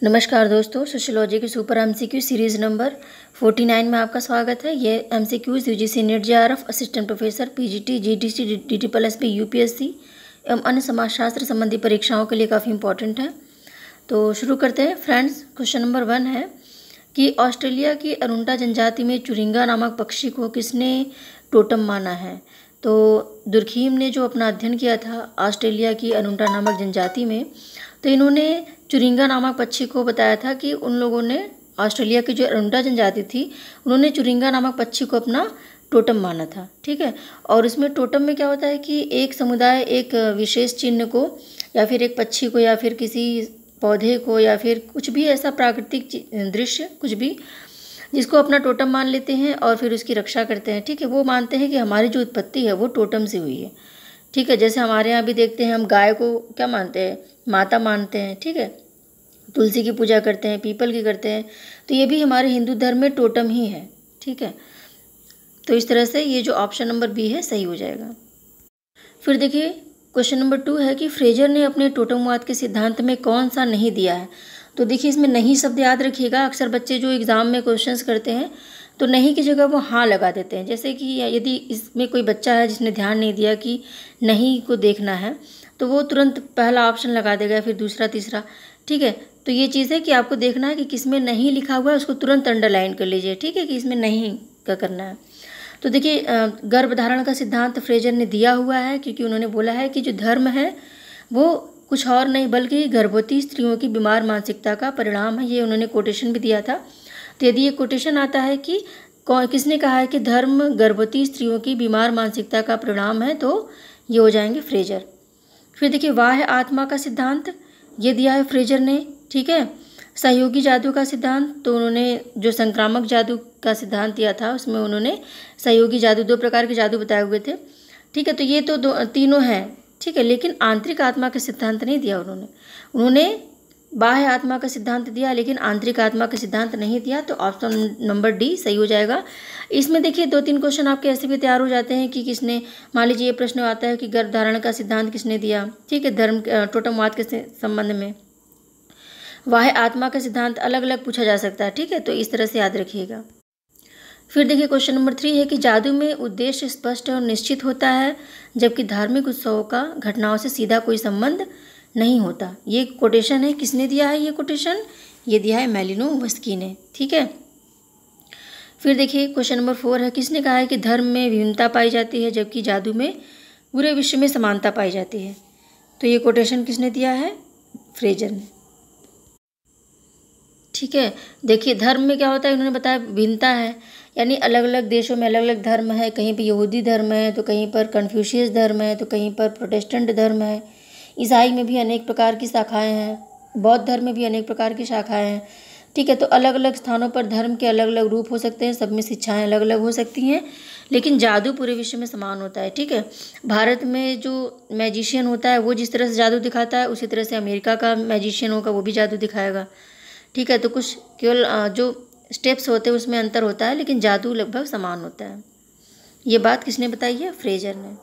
नमस्कार दोस्तों, सोशियोलॉजी की सुपर एमसीक्यू सीरीज़ नंबर 49 में आपका स्वागत है। ये MCQs UGC NET JRF assistant professor PGT GDC DTPSP UPSC एवं अन्य समाजशास्त्र संबंधी परीक्षाओं के लिए काफ़ी इंपॉर्टेंट है। तो शुरू करते हैं फ्रेंड्स। क्वेश्चन नंबर 1 है कि ऑस्ट्रेलिया की अरुंडा जनजाति में चुरिंगा नामक पक्षी को किसने टोटम माना है। तो दुर्खीम ने जो अपना अध्ययन किया था ऑस्ट्रेलिया की अरुंडा नामक जनजाति में, तो इन्होंने चुरिंगा नामक पक्षी को बताया था कि उन लोगों ने ऑस्ट्रेलिया की जो अरुंडा जनजाति थी उन्होंने चुरिंगा नामक पक्षी को अपना टोटम माना था। ठीक है। और इसमें टोटम में क्या होता है कि एक समुदाय एक विशेष चिन्ह को या फिर एक पक्षी को या फिर किसी पौधे को या फिर कुछ भी ऐसा प्राकृतिक दृश्य कुछ भी जिसको अपना टोटम मान लेते हैं और फिर उसकी रक्षा करते हैं। ठीक है। वो मानते हैं कि हमारी जो उत्पत्ति है वो टोटम से हुई है। ठीक है। जैसे हमारे यहाँ भी देखते हैं, हम गाय को क्या मानते हैं, माता मानते हैं। ठीक है। तुलसी की पूजा करते हैं, पीपल की करते हैं, तो ये भी हमारे हिंदू धर्म में टोटम ही है। ठीक है। तो इस तरह से ये जो ऑप्शन नंबर बी है सही हो जाएगा। फिर देखिए क्वेश्चन नंबर 2 है कि फ्रेजर ने अपने टोटमवाद के सिद्धांत में कौन सा नहीं दिया है। तो देखिए इसमें नहीं शब्द याद रखिएगा। अक्सर बच्चे जो एग्ज़ाम में क्वेश्चंस करते हैं तो नहीं की जगह वो हाँ लगा देते हैं। जैसे कि यदि इसमें कोई बच्चा है जिसने ध्यान नहीं दिया कि नहीं को देखना है तो वो तुरंत पहला ऑप्शन लगा देगा, फिर दूसरा तीसरा। ठीक है। तो ये चीज़ है कि आपको देखना है कि किसमें नहीं लिखा हुआ है उसको तुरंत अंडरलाइन कर लीजिए। ठीक है कि इसमें नहीं का करना है। तो देखिए गर्भधारण का सिद्धांत फ्रेजर ने दिया हुआ है क्योंकि उन्होंने बोला है कि जो धर्म है वो कुछ और नहीं बल्कि गर्भवती स्त्रियों की बीमार मानसिकता का परिणाम है। ये उन्होंने कोटेशन भी दिया था। तो यदि ये कोटेशन आता है कि किसने कहा है कि धर्म गर्भवती स्त्रियों की बीमार मानसिकता का परिणाम है, तो ये हो जाएंगे फ्रेजर। फिर देखिए बाह्य आत्मा का सिद्धांत ये दिया है फ्रेजर ने। ठीक है। सहयोगी जादू का सिद्धांत, तो उन्होंने जो संक्रामक जादू का सिद्धांत दिया था उसमें उन्होंने सहयोगी जादू, 2 प्रकार के जादू बताए हुए थे। ठीक है। तो ये तो तीनों हैं। ठीक है। लेकिन आंतरिक आत्मा का सिद्धांत नहीं दिया उन्होंने बाह्य आत्मा का सिद्धांत दिया लेकिन आंतरिक आत्मा का सिद्धांत नहीं दिया। तो ऑप्शन नंबर डी सही हो जाएगा। इसमें देखिए 2-3 क्वेश्चन आपके ऐसे भी तैयार हो जाते हैं कि किसने, मान लीजिए ये प्रश्न आता है कि गर्भधारण का सिद्धांत किसने दिया। ठीक है। धर्म टोटमवाद के संबंध में बाह्य आत्मा का सिद्धांत अलग अलग पूछा जा सकता है। ठीक है। तो इस तरह से याद रखिएगा। फिर देखिए क्वेश्चन नंबर 3 है कि जादू में उद्देश्य स्पष्ट और निश्चित होता है जबकि धार्मिक उत्सवों का घटनाओं से सीधा कोई संबंध नहीं होता। ये कोटेशन है, किसने दिया है ये कोटेशन, ये दिया है मैलिनोवस्की ने। ठीक है। फिर देखिए क्वेश्चन नंबर 4 है किसने कहा है कि धर्म में विभिन्नता पाई जाती है जबकि जादू में पूरे विश्व में समानता पाई जाती है। तो ये कोटेशन किसने दिया है, फ्रेजर ने। ठीक है। देखिए धर्म में क्या होता है, उन्होंने बताया भिन्नता है, यानी अलग अलग देशों में अलग अलग धर्म है। कहीं पर यहूदी धर्म है तो कहीं पर कन्फ्यूशियस धर्म है तो कहीं पर प्रोटेस्टेंट धर्म है। ईसाई में भी अनेक प्रकार की शाखाएं हैं, बौद्ध धर्म में भी अनेक प्रकार की शाखाएं हैं। ठीक है। तो अलग अलग स्थानों पर धर्म के अलग अलग रूप हो सकते हैं, सब में शिक्षाएं अलग अलग हो सकती हैं, लेकिन जादू पूरे विश्व में समान होता है। ठीक है। भारत में जो मैजिशियन होता है वो जिस तरह से जादू दिखाता है उसी तरह से अमेरिका का मैजिशियन होगा वो भी जादू दिखाएगा। ठीक है। तो कुछ केवल जो स्टेप्स होते हैं उसमें अंतर होता है लेकिन जादू लगभग समान होता है। ये बात किसने बताई है, फ्रेजर ने।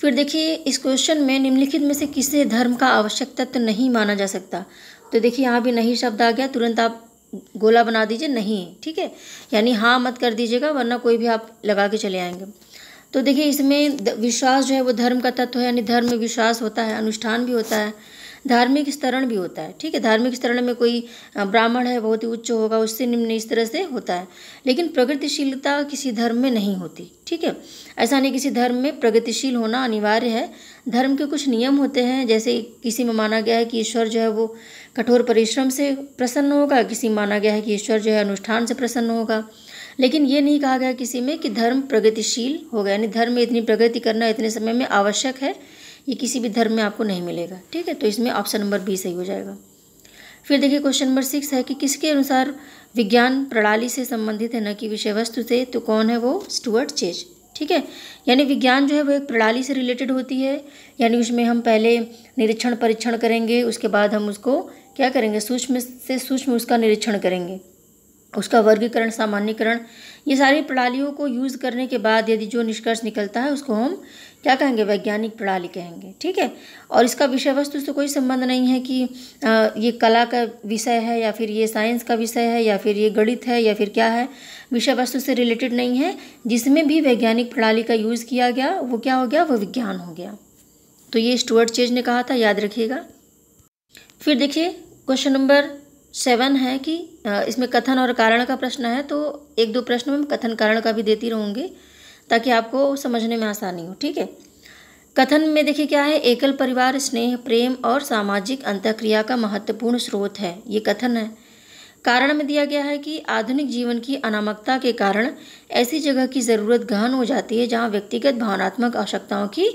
फिर देखिए इस क्वेश्चन में निम्नलिखित में से किसे धर्म का आवश्यक तत्व नहीं माना जा सकता। तो देखिए यहाँ भी नहीं शब्द आ गया, तुरंत आप गोला बना दीजिए नहीं। ठीक है। यानी हाँ मत कर दीजिएगा वरना कोई भी आप लगा के चले आएंगे। तो देखिए इसमें विश्वास जो है वो धर्म का तत्व है, यानी धर्म में विश्वास होता है, अनुष्ठान भी होता है, धार्मिक स्तरण भी होता है। ठीक है। धार्मिक स्तरण में कोई ब्राह्मण है बहुत ही उच्च होगा, उससे निम्न इस तरह से होता है, लेकिन प्रगतिशीलता किसी धर्म में नहीं होती। ठीक है। ऐसा नहीं किसी धर्म में प्रगतिशील होना अनिवार्य है। धर्म के कुछ नियम होते हैं, जैसे किसी में माना गया है कि ईश्वर जो है वो कठोर परिश्रम से प्रसन्न होगा, किसी में माना गया है कि ईश्वर जो है अनुष्ठान से प्रसन्न होगा, लेकिन ये नहीं कहा गया किसी में कि धर्म प्रगतिशील होगा, यानी धर्म में इतनी प्रगति करना इतने समय में आवश्यक है, ये किसी भी धर्म में आपको नहीं मिलेगा। ठीक है। तो इसमें ऑप्शन नंबर बी सही हो जाएगा। फिर देखिए क्वेश्चन नंबर 6 है कि किसके अनुसार विज्ञान प्रणाली से संबंधित है न कि विषय वस्तु से। तो कौन है वो, स्टुअर्ट चेज। ठीक है। यानी विज्ञान जो है वो एक प्रणाली से रिलेटेड होती है, यानी उसमें हम पहले निरीक्षण परीक्षण करेंगे, उसके बाद हम उसको क्या करेंगे, सूक्ष्म से सूक्ष्म उसका निरीक्षण करेंगे। उसका वर्गीकरण, सामान्यीकरण, ये सारी प्रणालियों को यूज़ करने के बाद यदि जो निष्कर्ष निकलता है उसको हम क्या कहेंगे, वैज्ञानिक प्रणाली कहेंगे। ठीक है। और इसका विषय वस्तु से कोई संबंध नहीं है कि ये कला का विषय है या फिर ये साइंस का विषय है या फिर ये गणित है या फिर क्या है, विषय वस्तु से रिलेटेड नहीं है। जिसमें भी वैज्ञानिक प्रणाली का यूज़ किया गया वो क्या हो गया, वो विज्ञान हो गया। तो ये स्टुअर्ट चेज ने कहा था, याद रखिएगा। फिर देखिए क्वेश्चन नंबर 7 है कि इसमें कथन और कारण का प्रश्न है, तो एक दो प्रश्न में कथन कारण का भी देती रहूँगी ताकि आपको समझने में आसानी हो। ठीक है। कथन में देखिए क्या है, एकल परिवार स्नेह, प्रेम और सामाजिक अंतःक्रिया का महत्वपूर्ण स्रोत है, ये कथन है। कारण में दिया गया है कि आधुनिक जीवन की अनामकता के कारण ऐसी जगह की ज़रूरत गहन हो जाती है जहाँ व्यक्तिगत भावनात्मक आवश्यकताओं की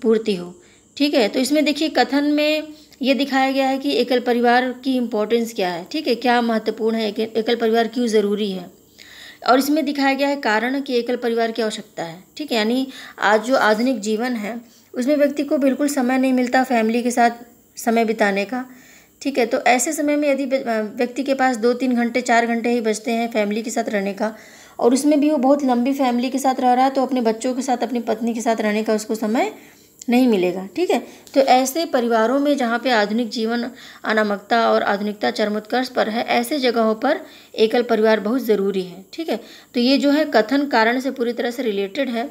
पूर्ति हो। ठीक है। तो इसमें देखिए कथन में ये दिखाया गया है कि एकल परिवार की इम्पोर्टेंस क्या है। ठीक है, क्या महत्वपूर्ण है, एकल परिवार क्यों ज़रूरी है। और इसमें दिखाया गया है कारण कि एकल परिवार की आवश्यकता है। ठीक है, यानी आज जो आधुनिक जीवन है उसमें व्यक्ति को बिल्कुल समय नहीं मिलता फैमिली के साथ समय बिताने का। ठीक है, तो ऐसे समय में यदि व्यक्ति के पास 2-3 घंटे 4 घंटे ही बचते हैं फैमिली के साथ रहने का, और उसमें भी वो बहुत लंबी फैमिली के साथ रह रहा है, तो अपने बच्चों के साथ, अपनी पत्नी के साथ रहने का उसको समय नहीं मिलेगा। ठीक है, तो ऐसे परिवारों में जहाँ पे आधुनिक जीवन अनामकता और आधुनिकता चरमोत्कर्ष पर है, ऐसे जगहों पर एकल परिवार बहुत ज़रूरी है। ठीक है, तो ये जो है कथन कारण से पूरी तरह से रिलेटेड है।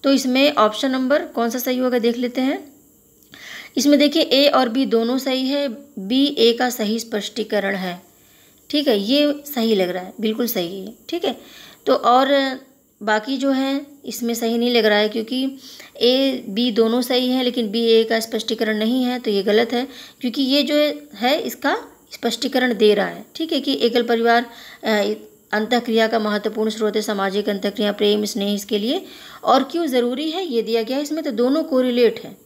तो इसमें ऑप्शन नंबर कौन सा सही होगा देख लेते हैं। इसमें देखिए ए और बी दोनों सही है, बी ए का सही स्पष्टीकरण है। ठीक है, ये सही लग रहा है, बिल्कुल सही है। ठीक है, तो और बाकी जो है इसमें सही नहीं लग रहा है, क्योंकि ए बी दोनों सही है लेकिन बी ए का स्पष्टीकरण नहीं है, तो ये गलत है, क्योंकि ये जो है इसका स्पष्टीकरण दे रहा है। ठीक है, कि एकल परिवार अंतःक्रिया का महत्वपूर्ण स्रोत है, सामाजिक अंतःक्रिया, प्रेम, स्नेह, इसके लिए और क्यों ज़रूरी है ये दिया गया है इसमें। तो दोनों कोरिलेट है,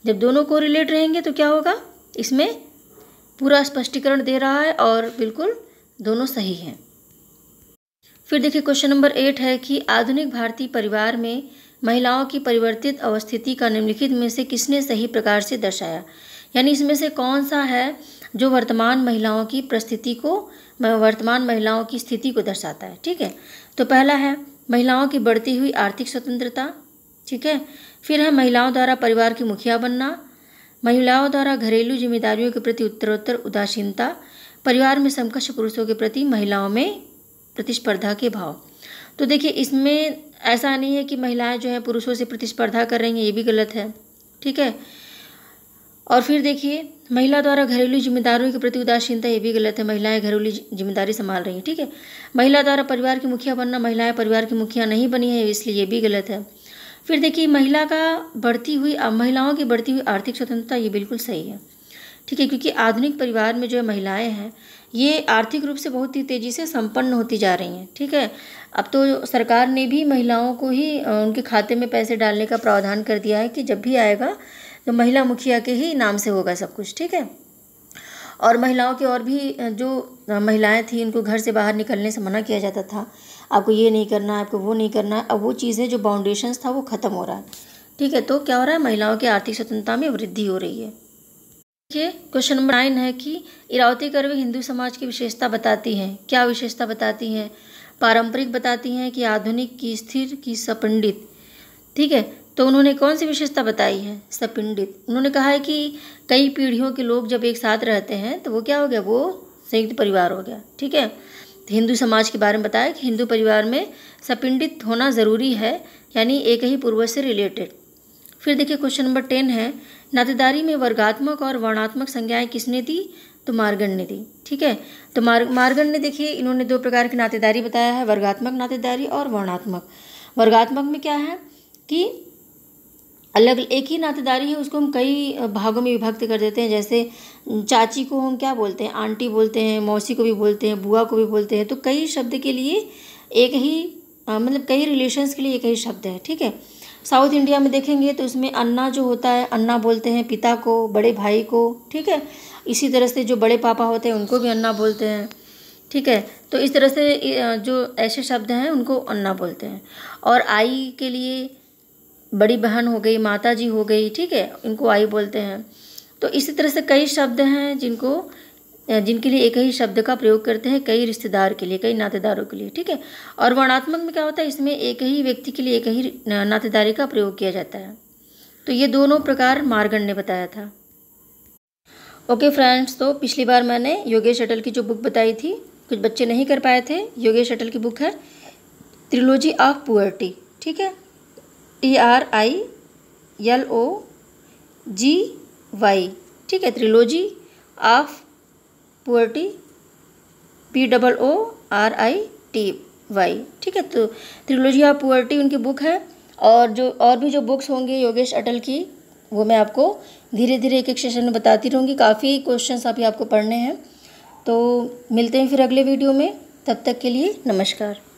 जब दोनों कोरिलेट रहेंगे तो क्या होगा, इसमें पूरा स्पष्टीकरण दे रहा है और बिल्कुल दोनों सही हैं। फिर देखिए क्वेश्चन नंबर 8 है कि आधुनिक भारतीय परिवार में महिलाओं की परिवर्तित अवस्थिति का निम्नलिखित में से किसने सही प्रकार से दर्शाया। यानी इसमें से कौन सा है जो वर्तमान महिलाओं की परिस्थिति को, वर्तमान महिलाओं की स्थिति को दर्शाता है। ठीक है, तो पहला है महिलाओं की बढ़ती हुई आर्थिक स्वतंत्रता। ठीक है, फिर है महिलाओं द्वारा परिवार की मुखिया बनना, महिलाओं द्वारा घरेलू जिम्मेदारियों के प्रति उत्तरोत्तर उदासीनता, परिवार में समकक्ष पुरुषों के प्रति महिलाओं में प्रतिस्पर्धा के भाव। तो देखिए इसमें ऐसा नहीं है कि महिलाएं जो है पुरुषों से प्रतिस्पर्धा कर रही हैं, ये भी गलत है। ठीक है, और फिर देखिए महिला द्वारा घरेलू जिम्मेदारियों के प्रति उदासीनता, ये भी गलत है, महिलाएं घरेलू जिम्मेदारी संभाल रही हैं। ठीक है, महिला द्वारा परिवार की मुखिया बनना, महिलाएं परिवार की मुखिया नहीं बनी है, इसलिए ये भी गलत है। फिर देखिए महिलाओं की बढ़ती हुई आर्थिक स्वतंत्रता, ये बिल्कुल सही है। ठीक है, क्योंकि आधुनिक परिवार में जो महिलाएं हैं ये आर्थिक रूप से बहुत ही तेज़ी से संपन्न होती जा रही हैं। ठीक है, अब तो सरकार ने भी महिलाओं को ही उनके खाते में पैसे डालने का प्रावधान कर दिया है कि जब भी आएगा तो महिला मुखिया के ही नाम से होगा सब कुछ। ठीक है, और महिलाओं के और भी जो महिलाएं थी उनको घर से बाहर निकलने से मना किया जाता था, आपको ये नहीं करना है, आपको वो नहीं करना है। अब वो चीज़ें जो बाउंडेशंस था वो ख़त्म हो रहा है। ठीक है, तो क्या हो रहा है, महिलाओं की आर्थिक स्वतंत्रता में वृद्धि हो रही है। देखिए क्वेश्चन नंबर 9 है कि इरावती करवे हिंदू समाज की विशेषता बताती हैं। क्या विशेषता बताती हैं, पारंपरिक बताती हैं कि आधुनिक की स्थिर की सपिंडित। ठीक है, तो उन्होंने कौन सी विशेषता बताई है, सपिंडित। उन्होंने कहा है कि कई पीढ़ियों के लोग जब एक साथ रहते हैं तो वो क्या हो गया, वो संयुक्त परिवार हो गया। ठीक है, तो हिंदू समाज के बारे में बताया कि हिंदू परिवार में सपिंडित होना ज़रूरी है, यानी एक ही पूर्वज से रिलेटेड। फिर देखिए क्वेश्चन नंबर 10 है, नातेदारी में वर्गात्मक और वर्णात्मक संज्ञाएं किसने दी, तो मार्गन ने दी। ठीक है, तो मार्गन ने देखिए इन्होंने 2 प्रकार की नातेदारी बताया है, वर्गात्मक नातेदारी और वर्णात्मक। वर्गात्मक में क्या है कि अलग एक ही नातेदारी है, उसको हम कई भागों में विभक्त कर देते हैं। जैसे चाची को हम क्या बोलते हैं, आंटी बोलते हैं, मौसी को भी बोलते हैं, बुआ को भी बोलते हैं। तो कई शब्द के लिए एक ही मतलब कई रिलेशंस के लिए एक ही शब्द है। ठीक है, साउथ इंडिया में देखेंगे तो उसमें अन्ना जो होता है, अन्ना बोलते हैं पिता को, बड़े भाई को। ठीक है, इसी तरह से जो बड़े पापा होते हैं उनको भी अन्ना बोलते हैं। ठीक है, तो इस तरह से जो ऐसे शब्द हैं उनको अन्ना बोलते हैं। और आई के लिए बड़ी बहन हो गई, माता जी हो गई। ठीक है, इनको आई बोलते हैं। तो इसी तरह से कई शब्द हैं जिनको जिनके लिए एक ही शब्द का प्रयोग करते हैं कई रिश्तेदार के लिए, कई नातेदारों के लिए, ठीक है। और वर्णात्मक में क्या होता है, इसमें एक ही व्यक्ति के लिए एक ही नातेदारी का प्रयोग किया जाता है। तो ये दोनों प्रकार मार्गंड ने बताया था। ओके फ्रेंड्स, तो पिछली बार मैंने योगेश अटल की जो बुक बताई थी, कुछ बच्चे नहीं कर पाए थे। योगेश अटल की बुक है ट्रिलॉजी ऑफ पुअर्टी, ठीक है, TRILOGY, ठीक है, ट्रिलॉजी ऑफ पुअर्टी POORITY, ठीक है। तो ट्रिलॉजी ऑफ पुअर्टी उनकी बुक है। और भी जो बुक्स होंगे योगेश अटल की, वो मैं आपको धीरे धीरे एक एक सेशन में बताती रहूँगी। काफ़ी क्वेश्चंस अभी आपको पढ़ने हैं। तो मिलते हैं फिर अगले वीडियो में, तब तक के लिए नमस्कार।